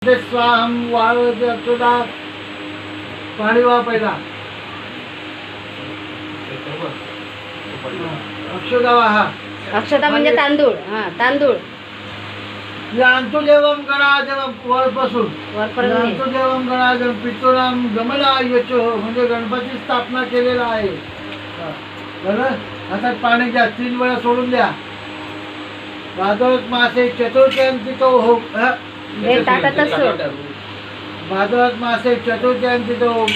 ते स्वाम वाळत अक्षदा पाणी वा पहिला अक्षदा वाहा अक्षता म्हणजे तांदूळ. हा तांदूळ यांतु देवम गणादेवम वरपासून वरपर्यंत यांतु देवम गणादेवम पितृनाम गमला यचो म्हणजे गणपती स्थापना केलेला आहे. बरं आता पाणी घ्या 3 वेळा सोडून द्या. भाद्रपद मासे चतुर्थ्यांती तो हो हे ताटातच सोड. भाद्रपद मासे चतुर्थ्यांती तो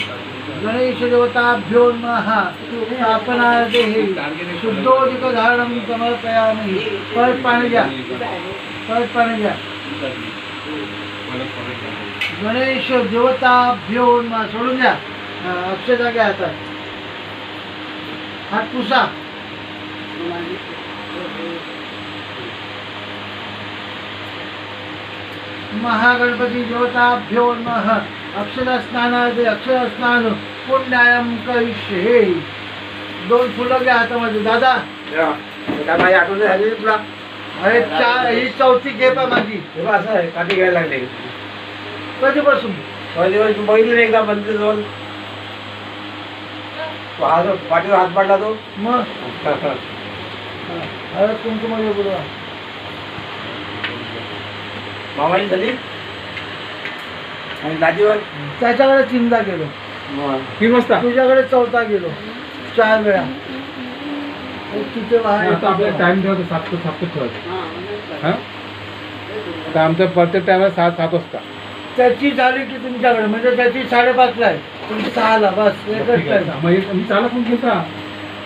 गणेश देवताभ्यो नमः स्थापना देहि शुद्धोदिक धारणं समर्पयामि. परत पाणी घ्या. परत पाणी घ्या. गणेश देवताभ्यो नमः सोडून द्या. अक्षता घ्या. आता हात पुसा. महागणपती देवताभ्यो नमः अक्षर स्नानाचे अक्षर स्नान पुण्यायम करिष्ये. 2 फुलं घ्या हातामध्ये. दादा माझी आठवण झाली तुला. अरे ही चौथी घेपा माझी. असं आहे काठी घ्यायला लागले कधीपासून तू बघितलं एकदा मंदिर जाऊन पाठीवर हात पाडला तो. मग अरे कुंकुमध्ये बोलवा. मामाची झाली आणि दादीवर त्याच्याकडे 3दा गेलो. 3 वाजता तुझ्याकडे 4था गेलो. 4 वेळा. तिथे आता आपला टाइम ठेवायचा 7 ते 7 ठेवायचा. हां आता आमचा प्रत्येक टायमाला 7 वाजता. त्याची झाली की तुमच्याकडे म्हणजे त्याची 5:30ला आहे. तुमची 6ला बस एकच टाइम. मग मी चालत पण घेता